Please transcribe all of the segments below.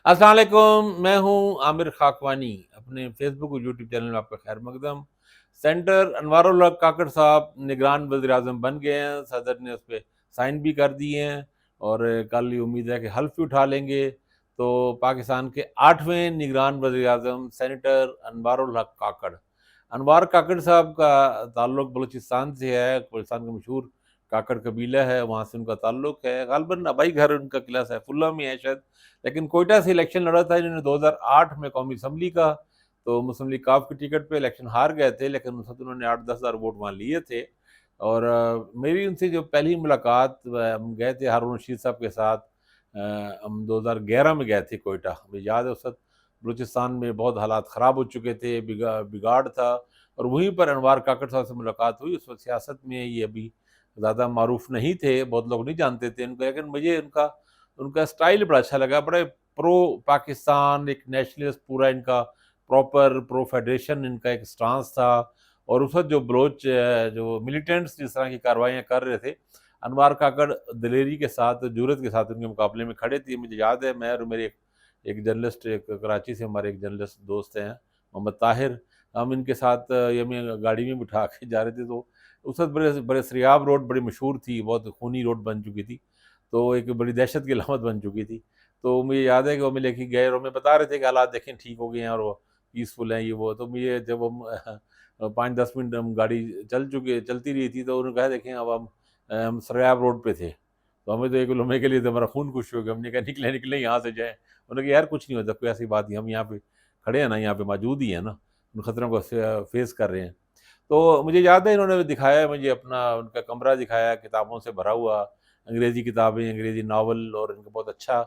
अस्सलाम वालेकुम, मैं हूँ आमिर खाकवानी। अपने फेसबुक और यूट्यूब चैनल में आपका खैर मकदम। सेंटर अनवारुल हक काकड़ साहब निगरान वज़ीर-ए-आज़म बन गए हैं। सदर ने उस पे साइन भी कर दिए हैं और कल ये उम्मीद है कि हल्फ भी उठा लेंगे। तो पाकिस्तान के 8वें निगरान वज़ीर-ए-आज़म सेनेटर अनवारुल हक काकड़। अनवार काकड़ साहब का ताल्लुक बलूचिस्तान से है। बलूचिस्तान का मशहूर काकड़ कबीला है, वहाँ से उनका ताल्लुक है। ग़ालिबन आबाई घर उनका किला सैफुल्लाह में है शायद। लेकिन कोयटा से इलेक्शन लड़ा था इन्होंने 2008 में कौमी असम्बली का। तो मुस्लिम लीग काफ की टिकट पे इलेक्शन हार गए थे, लेकिन उस वक़्त उन्होंने 8-10 हज़ार वोट वहाँ लिए थे। और मेरी उनसे जो पहली मुलाकात हम गए थे हारून रशीद साहब के साथ। हम 2011 में गए थे कोयटा। मुझे याद है उस वक़्त बलूचिस्तान में बहुत हालात ख़राब हो चुके थे, बिगाड़ था और वहीं पर अनवार काकड़ साहब से मुलाकात हुई। उस वक़्त सियासत में ये अभी ज़्यादा मारूफ़ नहीं थे, बहुत लोग नहीं जानते थे इनको, लेकिन मुझे उनका उनका स्टाइल बड़ा अच्छा लगा। बड़े प्रो पाकिस्तान, एक नेशनलिस्ट पूरा इनका प्रॉपर प्रो फेडरेशन इनका एक स्टांस था। और उस वक़्त जो जो मिलिटेंट्स जिस तरह की कार्रवाइयाँ कर रहे थे, अनवार काकड़ दिलेरी के साथ, जुर्रत के साथ उनके मुकाबले में खड़े थे। मुझे याद है मैं और मेरे एक जर्नलिस्ट, एक कराची से हमारे एक जर्नलिस्ट दोस्त हैं, मोहम्मद ताहिर, हम इनके साथ ये हमें गाड़ी में बिठा के जा रहे थे। तो उस वक़्त बड़े बड़े सरियाब रोड बड़ी मशहूर थी, बहुत खूनी रोड बन चुकी थी। तो एक बड़ी दहशत की अलामत बन चुकी थी। तो मुझे याद है कि वो हमें लेके गए और हमें बता रहे थे कि हालात देखें ठीक हो गए हैं और वो पीसफुल हैं ये वो। तो मुझे जब हम 5-10 मिनट हम गाड़ी चलती रही थी तो उन्होंने कहा देखें अब हम सरियाब रोड पे थे। तो हमें तो 1 लम्हे के लिए तो हमारा खून खुश हो गया। हमने कहा निकलें यहाँ से जाएँ। उन्होंने कहा यार कुछ नहीं होता, कोई ऐसी बात नहीं, हम यहाँ पे खड़े हैं ना, यहाँ पे मौजूद ही हैं ना, उन खतरों को फेस कर रहे हैं। तो मुझे याद है इन्होंने दिखाया मुझे अपना उनका कमरा दिखाया, किताबों से भरा हुआ, अंग्रेज़ी किताबें, अंग्रेज़ी नावल और इनका बहुत अच्छा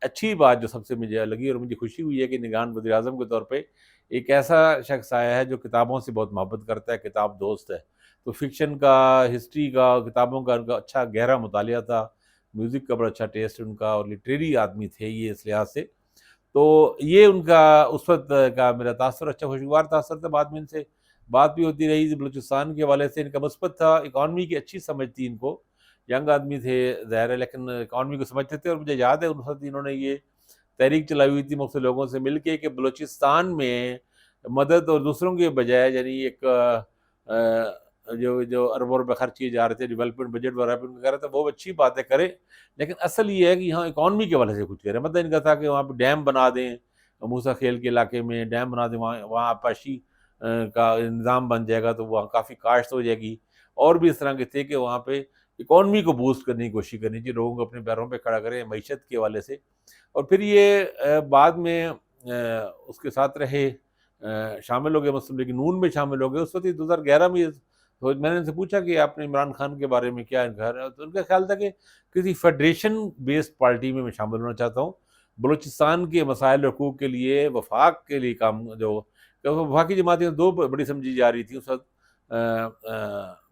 अच्छी बात जो सबसे मुझे लगी और मुझे खुशी हुई है कि निगरान वज़ीर-ए-आज़म के तौर पे एक ऐसा शख़्स आया है जो किताबों से बहुत मोहब्बत करता है, किताब दोस्त है। तो फ़िक्शन का, हिस्ट्री का, किताबों का उनका अच्छा गहरा मुतालिया था, म्यूज़िक का बड़ा अच्छा टेस्ट उनका और लिटरेरी आदमी थे ये इस लिहाज़ से। तो ये उनका उस वक़्त का मेरा तासुर अच्छा खुशगवार तासुर था। बाद में इनसे बात भी होती रही बलूचिस्तान के हवाले से। इनका मुस्बत था, इकॉनमी की अच्छी समझ थी इनको। यंग आदमी थे ज़ाहिर है, लेकिन इकॉनमी को समझते थे और मुझे याद है उस वक़्त इन्होंने ये तहरीक चलाई हुई थी मुख्तलिफ लोगों से मिलके कि बलूचिस्तान में मदद और दूसरों के बजाय यानी एक जो जो अरबों रुपए खर्च किए जा रहे थे डेवलपमेंट बजट वगैरह पे, उनको कह रहा था वो अच्छी बातें करें, लेकिन असल ये है कि यहाँ इकॉनमी के हवाले से कुछ करें। मतलब इनका था कि वहाँ पे डैम बना दें, मूसा खेल के इलाके में डैम बना दें, वहाँ वहाँ आपाशी का निज़ाम बन जाएगा तो वहाँ काफ़ी काश्त हो जाएगी। और भी इस तरह के थे कि वहाँ पे इकॉनमी को बूस्ट करने की कोशिश करनी चाहिए, लोगों को अपने पैरों पे खड़ा करें मईशत के हवाले से। और फिर ये बाद में उसके साथ रहे, शामिल हो गए, मुस्लिम लीग नून में शामिल हो गए। उस वक़्त ही 2011 में तो मैंने उनसे पूछा कि आपने इमरान खान के बारे में क्या ख़्याल है? तो उनका ख़्याल था कि किसी फेडरेशन बेस्ड पार्टी में मैं शामिल होना चाहता हूँ। बलूचिस्तान के मसाइल हकूक़ के लिए, वफ़ाक के लिए काम जो तो वफ़ाकी जमातें 2 बड़ी समझी जा रही थी उस वक़्त,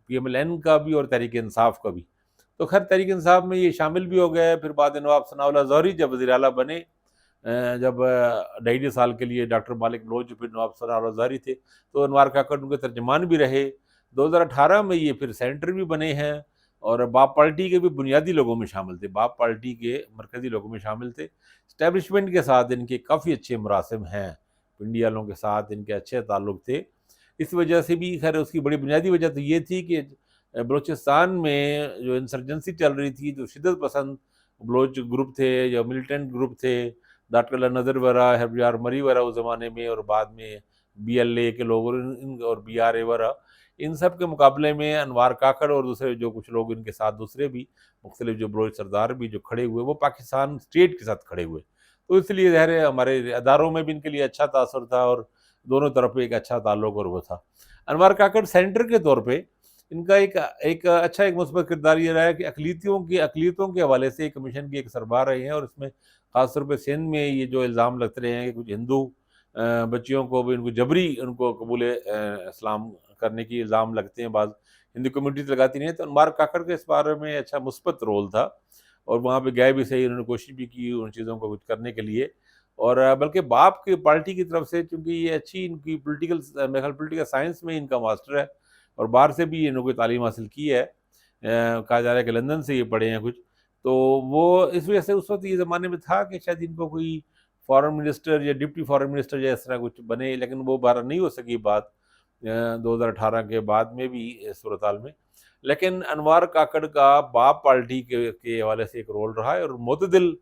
पीएमएल-एन का भी और तहरीक-ए-इंसाफ का भी। तो ख़ैर तहरीक-ए-इंसाफ में ये शामिल भी हो गए। फिर बाद में नवाब सनाउल्लाह ज़ौहरी जब वज़ीर आला बने, जब 2.5 साल के लिए डॉक्टर मालिक बलोच फिर नवाब सनाउल्लाह ज़ौहरी थे, तो अनवार काकड़ उनके तर्जुमान भी रहे। 2018 में ये फिर सेनेटर भी बने हैं और बाप पार्टी के भी बुनियादी लोगों में शामिल थे। बाप पार्टी के मरकज़ी लोगों में शामिल थे। एस्टेब्लिशमेंट के साथ इनके काफ़ी अच्छे मरासिम हैं। पिंडी वालों के साथ इनके अच्छे ताल्लुक थे। इस वजह से भी खैर उसकी बड़ी बुनियादी वजह तो ये थी कि बलूचिस्तान में जो इंसर्जेंसी चल रही थी, जो शिद्दत पसंद बलोच ग्रुप थे, जो मिलिटेंट ग्रुप थे, डॉक्टर नज़र वगैरह, हरबियार मरी वगैरह उस ज़माने में और बाद में बीएलए के लोग और और बीआरए वगैरह, इन सब के मुकाबले में अनवार काकड़ और दूसरे जो कुछ लोग इनके साथ दूसरे भी मुख्तलिफ जो बलोच सरदार भी जो खड़े हुए, वो पाकिस्तान स्टेट के साथ खड़े हुए। तो इसलिए ज़ाहिर है हमारे अदारों में भी इनके लिए अच्छा तासुर था और दोनों तरफ एक अच्छा ताल्लुक और वो था। अनवार काकड़ सेंटर के तौर पे इनका एक एक अच्छा एक मुस्बत किरदार ये रहा है कि अक़लियतों के हवाले से कमीशन के एक सरबराह रहे हैं और इसमें ख़ास तौर पे सिंध में ये जो इल्ज़ाम लगते रहे हैं कि कुछ हिंदू बच्चियों को भी उनको जबरी उनको कबूल इस्लाम करने की इल्ज़ाम लगते हैं, बाज़ हिंदू कम्युनिटीज़ लगाती नहीं है। तो अनवार काकड़ के इस बारे में अच्छा मुस्बत रोल था और वहाँ पे गए भी सही, उन्होंने कोशिश भी की उन चीज़ों को कुछ करने के लिए। और बल्कि बाप की पार्टी की तरफ से चूँकि ये अच्छी इनकी मेरे ख़्याल पॉलिटिकल साइंस में इनका मास्टर है और बाहर से भी इन्होंने तालीम हासिल की है। कहा जा रहा है कि लंदन से ये पढ़े हैं कुछ। तो वो इस वजह से उस वक़्त ये ज़माने में था कि शायद इनको कोई फॉरेन मिनिस्टर या डिप्टी फॉरेन मिनिस्टर या इस तरह कुछ बने, लेकिन वो बहरहाल नहीं हो सकी बात 2018 के बाद में भी सूरत हाल में। लेकिन अनवार काकड़ का बाप पार्टी के हवाले से एक रोल रहा है और मुतदिल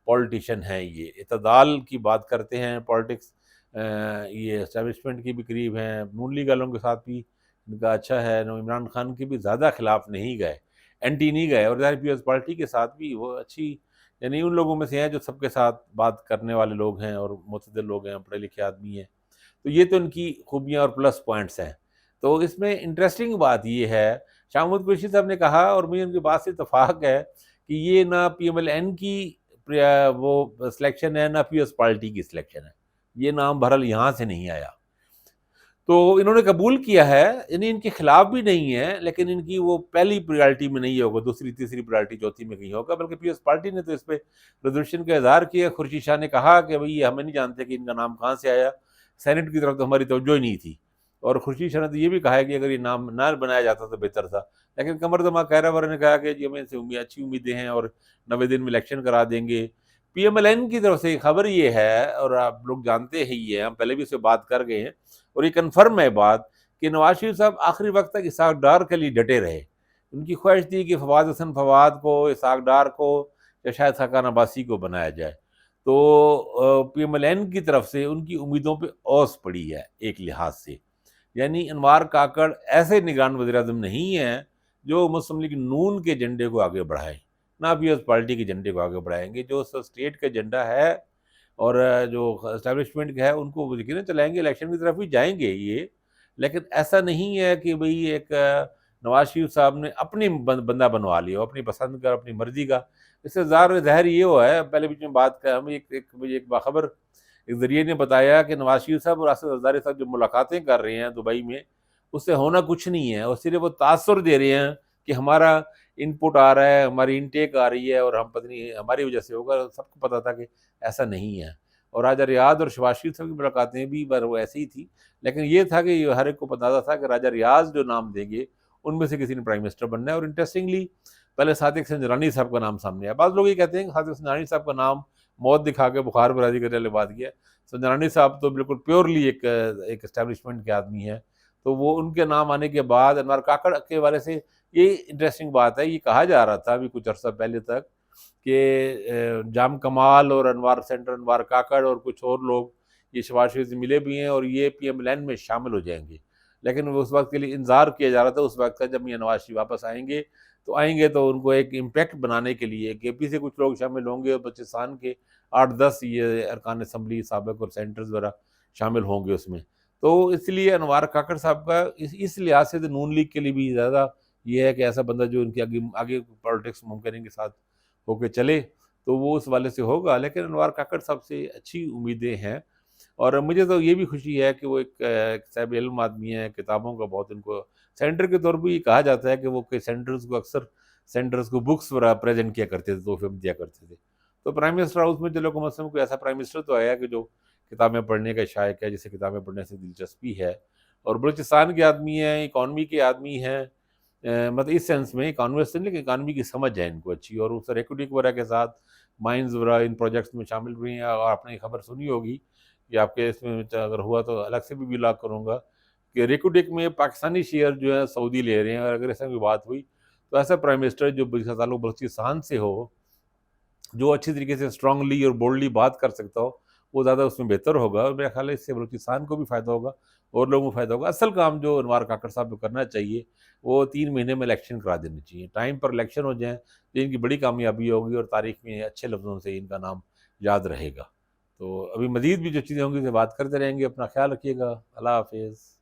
पॉलिटिशियन हैं ये, इत्तेदाल की बात करते हैं पॉलिटिक्स। ये एस्टेब्लिशमेंट के भी करीब हैं, नून लीग वालों के साथ भी इनका अच्छा है, इमरान खान के भी ज़्यादा खिलाफ नहीं गए, एंटी नहीं गए, और ज़ाहिर पीपल्स पार्टी के साथ भी वो अच्छी, यानी उन लोगों में से हैं जो सबके साथ बात करने वाले लोग हैं और मुतदिल लोग हैं, पढ़े लिखे आदमी हैं। तो ये तो इनकी खूबियाँ और प्लस पॉइंट्स हैं। तो इसमें इंटरेस्टिंग बात ये है, शाह महमूद कुरैशी साहब ने कहा और मुझे उनकी बात से इत्तेफ़ाक है कि ये ना पीएमएलएन की वो सिलेक्शन है, ना पीपल्स पार्टी की सिलेक्शन है। ये नाम बहरहाल यहाँ से नहीं आया। तो इन्होंने कबूल किया है, यानी इनके खिलाफ भी नहीं है, लेकिन इनकी वो पहली प्रायोरिटी में नहीं होगा, दूसरी, तीसरी प्रायोरिटी, चौथी में कहीं होगा, बल्कि पीपल्स पार्टी ने तो इस पे रिज़र्वेशन का इज़हार किया। खुर्शीद शाह ने कहा कि भई हमें नहीं जानते कि इनका नाम कहाँ से आया, सेनेट की तरफ तो हमारी तवज्जो ही नहीं थी। और खुर्शीद शाह ने तो ये भी कहा है कि अगर ये नाम ना बनाया जाता तो बेहतर था। लेकिन कमर दमा खैरावर ने कहा कि जी हमें इनसे अच्छी उम्मीदें हैं और 90 दिन में इलेक्शन करा देंगे। पीएमएलएन की तरफ से खबर ये है, और आप लोग जानते ही हैं, हम पहले भी इससे बात कर गए हैं, और ये कन्फर्म है बात कि नवाज शरीफ साहब आखिरी वक्त तक इसहाक डार के लिए डटे रहे। उनकी ख्वाहिश थी कि फवाद हसन फवाद को, इसहाक डार को या शायद हकान अब्बासी को बनाया जाए। तो पीएमएलएन की तरफ से उनकी उम्मीदों पे ओस पड़ी है एक लिहाज से। यानी अनवार काकड़ ऐसे निगरान वज़ीर-ए-आज़म नहीं हैं जो मुस्लिम लीग नून के झंडे को आगे बढ़ाएँ, ना पीपल्स पार्टी के झंडे को आगे बढ़ाएँगे। जो स्टेट का एजेंडा है और जो एस्टेब्लिशमेंट का है, उनको वो यकीनन चलाएँगे, इलेक्शन की तरफ भी जाएँगे ये। लेकिन ऐसा नहीं है कि भई एक नवाज़ शरीफ साहब ने अपनी बंदा बनवा लिया हो, अपनी पसंद का, अपनी मर्ज़ी का। इससे ज़ाहिर ये हुआ है, पहले बीच में बात का हमें एक एक मुझे एक बाखबर एक ज़रिए ने बताया कि नवाज़ शरीफ साहब और असद ज़रदारी साहब जो मुलाकातें कर रहे हैं दुबई में, उससे होना कुछ नहीं है, और सिर्फ़ वो तासुर दे रहे हैं कि हमारा इनपुट आ रहा है, हमारी इनटेक आ रही है और हम पता नहीं हमारी वजह से होगा। सबको पता था कि ऐसा नहीं है। और राजा रियाज़ और शहबाज शरीफ साहब की मुलाकातें भी वो ऐसी ही थी, लेकिन ये था कि हर एक को पता था कि राजा रियाज़ जो नाम देंगे, उनमें से किसी ने प्राइम मिनिस्टर बनना है। और इंटरेस्टिंगली पहले सादिक संजरानी साहब का नाम सामने आया। बाज़ लोग ये कहते हैं कि सादिक संजरानी साहब का नाम मौत दिखा के बुखार पर राज़ी करने वाली बात की है। संजरानी साहब तो बिल्कुल प्योरली एक एस्टेब्लिशमेंट के आदमी हैं। तो वो उनके नाम आने के बाद अनवर काकड़ के हवाले से ये इंटरेस्टिंग बात है, ये कहा जा रहा था अभी कुछ अर्सा पहले तक कि जाम कमाल और अनवार सेंटर, अनवार काकड़ और कुछ और लोग ये शहबाज शरीफ से मिले भी हैं और ये पीएमएलएन में शामिल हो जाएंगे। लेकिन वो उस वक्त के लिए इंतजार किया जा रहा था, उस वक्त का जब ये नवाज शरीफ वापस आएंगे तो उनको एक इम्पैक्ट बनाने के लिए केपी से कुछ लोग शामिल होंगे और बलूचिस्तान के 8-10 ये अरकान असम्बली साबिक और सेंटर्स वगैरह शामिल होंगे उसमें। तो इसलिए अनवार काकड़ साहब का इस लिहाज से तो नून लीग के लिए भी ज़्यादा ये है कि ऐसा बंदा जो इनके आगे आगे पॉलिटिक्स मुमकिन के साथ होके चले, तो वो उस वाले से होगा। लेकिन अनवार काकड़ साहब से अच्छी उम्मीदें हैं और मुझे तो ये भी खुशी है कि वो एक साहिब इल्म आदमी है, किताबों का बहुत इनको सेंटर के तौर पे ये कहा जाता है कि वो के सेंटर्स को अक्सर सेंटर्स को बुक्स वगैरह प्रेज़ेंट किया करते थे, तोहफ़े में दिया करते थे। तो प्राइम मिनिस्टर हाउस में चलो कम से कम कोई ऐसा प्राइम मिनिस्टर तो आया कि जो किताबें पढ़ने का शायक है, जिसे किताबें पढ़ने से दिलचस्पी है और बलूचिस्तान के आदमी हैं, इकॉनमी के आदमी हैं। मतलब इस सेंस में इकॉनमी से नहीं, लेकिन इकॉनमी की समझ है इनको अच्छी और उस रेकुटिक वगैरह के साथ माइंस वगैरह इन प्रोजेक्ट्स में शामिल हुई हैं। और आपने खबर सुनी होगी कि आपके इसमें अगर हुआ तो अलग से भी बिलॉग करूँगा कि रेकुटिक में पाकिस्तानी शेयर जो है सऊदी ले रहे हैं, और अगर ऐसा कोई बात हुई तो ऐसा प्राइम मिनिस्टर जो जिसका ताल्लुक बलूचिस्तान से हो, जो अच्छी तरीके से स्ट्रांगली और बोल्डली बात कर सकता हो, वो ज़्यादा उसमें बेहतर होगा और मेरा ख्याल है इससे बलूचिस्तान को भी फ़ायदा होगा और लोगों को फ़ायदा होगा। असल काम जो अनवार काकड़ साहब को करना चाहिए, वो 3 महीने में इलेक्शन करा देने चाहिए। टाइम पर इलेक्शन हो जाएँ, तो इनकी बड़ी कामयाबी होगी और तारीख़ में अच्छे लफ्ज़ों से इनका नाम याद रहेगा। तो अभी मज़ीद भी जो चीज़ें होंगी, उससे बात करते रहेंगे। अपना ख़्याल रखिएगा। अल्लाह हाफ़िज़।